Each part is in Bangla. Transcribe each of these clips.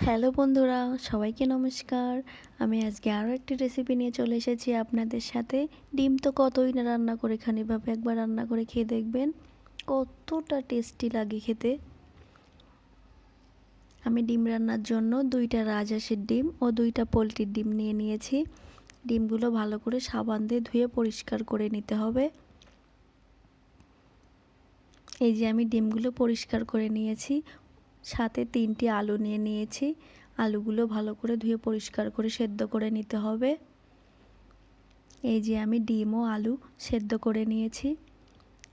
হ্যালো বন্ধুরা, সবাইকে নমস্কার। আমি আজকে আরও একটি রেসিপি নিয়ে চলে এসেছি আপনাদের সাথে। ডিম তো কতই না রান্না করে খান, এভাবে একবার রান্না করে খেয়ে দেখবেন কতটা টেস্টি লাগে খেতে। আমি ডিম রান্নার জন্য 2টা রাজহাঁসের ডিম ও 2টা পোলট্রির ডিম নিয়ে নিয়েছি। ডিমগুলো ভালো করে সাবান দিয়ে ধুয়ে পরিষ্কার করে নিতে হবে। এই যে আমি ডিমগুলো পরিষ্কার করে নিয়েছি, সাথে 3টি আলু নিয়ে নিয়েছি। আলুগুলো ভালো করে ধুয়ে পরিষ্কার করে সেদ্ধ করে নিতে হবে। এই যে আমি ডিম ও আলু সেদ্ধ করে নিয়েছি।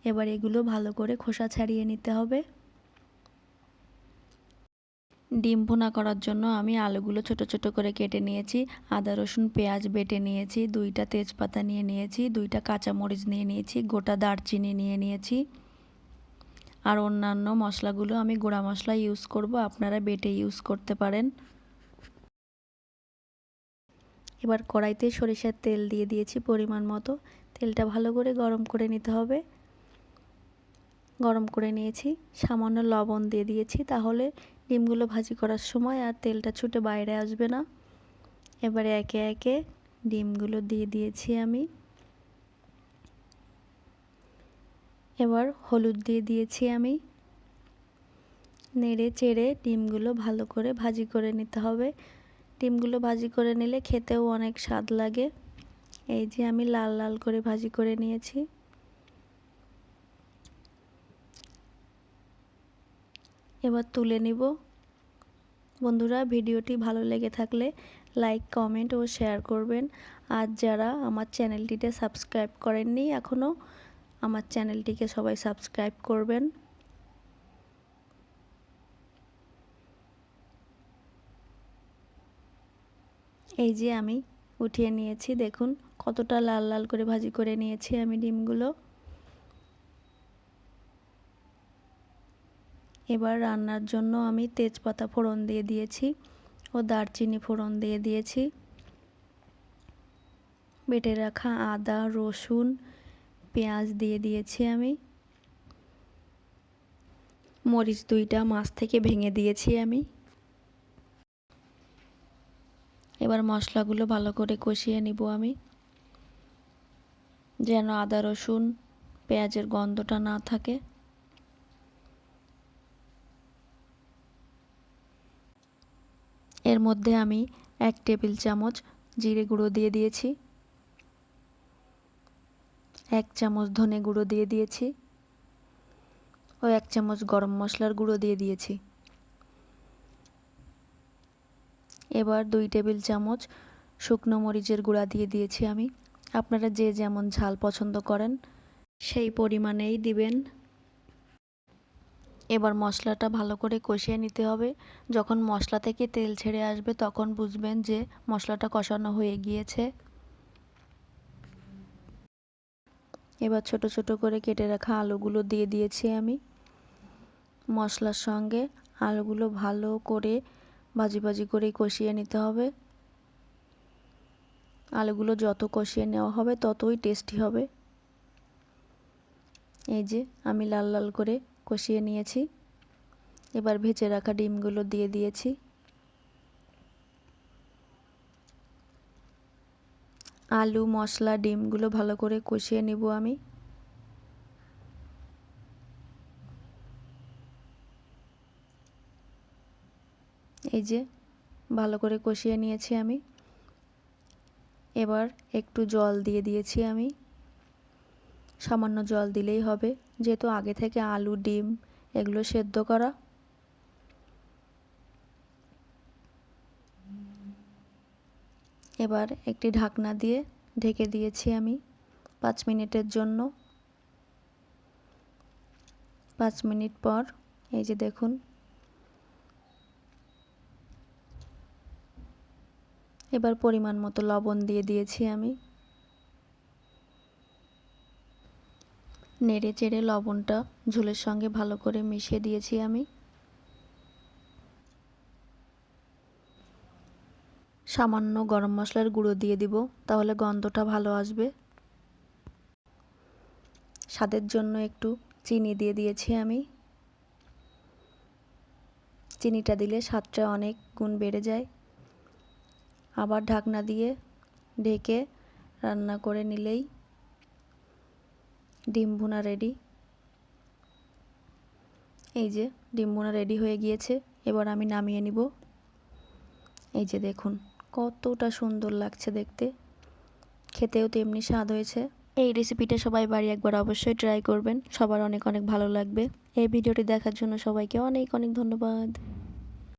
এবার এগুলো ভালো করে খোসা ছাড়িয়ে নিতে হবে। ডিম ভুনা করার জন্য আমি আলুগুলো ছোট ছোট করে কেটে নিয়েছি। আদা রসুন পেঁয়াজ বেটে নিয়েছি, 2টা তেজপাতা নিয়ে নিয়েছি, 2টা কাঁচামরিচ নিয়ে নিয়েছি, গোটা দারচিনি নিয়ে নিয়েছি। আর অন্যান্য মশলাগুলো আমি গুঁড়া মশলা ইউজ করব, আপনারা বেটে ইউজ করতে পারেন। এবার কড়াইতে সরিষার তেল দিয়ে দিয়েছি পরিমাণ মতো। তেলটা ভালো করে গরম করে নিতে হবে। গরম করে নিয়েছি, সামান্য লবণ দিয়ে দিয়েছি, তাহলে ডিমগুলো ভাজি করার সময় আর তেলটা ছুটে বাইরে আসবে না। এবারে একে একে ডিমগুলো দিয়ে দিয়েছি আমি। এবার হলুদ দিয়ে দিয়েছি আমি। নেড়ে চেড়ে ডিমগুলো ভালো করে ভাজি করে নিতে হবে। ডিমগুলো ভাজি করে নিলে খেতেও অনেক স্বাদ লাগে। এই যে আমি লাল লাল করে ভাজি করে নিয়েছি। এবার তুলে নিব। বন্ধুরা, ভিডিওটি ভালো লেগে থাকলে লাইক কমেন্ট ও শেয়ার করবেন। আর যারা আমার চ্যানেলটিতে সাবস্ক্রাইব করেননি এখনও, আমার চ্যানেলটিকে সবাই সাবস্ক্রাইব করবেন। এই যে আমি উঠিয়ে নিয়েছি, দেখুন কতটা লাল লাল করে ভাজি করে নিয়েছি আমি ডিমগুলো। এবার রান্নার জন্য আমি তেজপাতা ফোড়ন দিয়ে দিয়েছি ও দারচিনি ফোড়ন দিয়ে দিয়েছি। বেটে রাখা আদা রসুন পেঁয়াজ দিয়ে দিয়েছি আমি। মরিচ 2টা মাছ থেকে ভেঙে দিয়েছি আমি। এবার মশলাগুলো ভালো করে কষিয়ে নিব আমি, যেন আদা রসুন পেঁয়াজের গন্ধটা না থাকে। এর মধ্যে আমি 1 টেবিল চামচ জিরে গুঁড়ো দিয়ে দিয়েছি, 1 চামচ ধনে গুঁড়ো দিয়ে দিয়েছি ও 1 চামচ গরম মশলার গুঁড়ো দিয়ে দিয়েছি। এবার 2 টেবিল চামচ শুকনো মরিচের গুঁড়া দিয়ে দিয়েছি আমি। আপনারা যে যেমন ঝাল পছন্দ করেন সেই পরিমাণেই দিবেন। এবার মশলাটা ভালো করে কষিয়ে নিতে হবে। যখন মশলা থেকে তেল ছেড়ে আসবে তখন বুঝবেন যে মশলাটা কষানো হয়ে গিয়েছে। এবার ছোট ছোট করে কেটে রাখা আলুগুলো দিয়ে দিয়েছি আমি। মশলার সঙ্গে আলুগুলো ভালো করে ভাজি ভাজি করে কষিয়ে নিতে হবে। আলুগুলো যত কষিয়ে নেওয়া হবে ততই টেস্টি হবে। এই যে আমি লাল লাল করে কষিয়ে নিয়েছি। এবার ভেজে রাখা ডিমগুলো দিয়ে দিয়েছি। আলু মশলা ডিমগুলো ভালো করে কষিয়ে নিব আমি। এই যে ভালো করে কষিয়ে নিয়েছি আমি। এবার একটু জল দিয়ে দিয়েছি আমি, সামান্য জল দিলেই হবে, যেহেতু আগে থেকে আলু ডিম এগুলো সেদ্ধ করা। এবার একটি ঢাকনা দিয়ে ঢেকে দিয়েছি আমি 5 মিনিটের জন্য। 5 মিনিট পর এই যে দেখুন, এবার পরিমাণ মতো লবণ দিয়ে দিয়েছি আমি। নেড়ে চেড়ে লবণটা ঝোলের সঙ্গে ভালো করে মিশিয়ে দিয়েছি আমি। সামান্য গরম মশলার গুঁড়ো দিয়ে দিব, তাহলে গন্ধটা ভালো আসবে। স্বাদের জন্য একটু চিনি দিয়ে দিয়েছি আমি। চিনিটা দিলে স্বাদটা অনেক গুণ বেড়ে যায়। আবার ঢাকনা দিয়ে ঢেকে রান্না করে নিলেই ডিম ভুনা রেডি। এই যে ডিম ভুনা রেডি হয়ে গিয়েছে, এবার আমি নামিয়ে নিব। এই যে দেখুন কতটা সুন্দর লাগছে দেখতে, খেতেও তেমনি স্বাদ হয়েছে। এই রেসিপিটা সবাই বাড়ি একবার অবশ্যই ট্রাই করবেন, সবার অনেক অনেক ভালো লাগবে। এই ভিডিওটি দেখার জন্য সবাইকে অনেক অনেক ধন্যবাদ।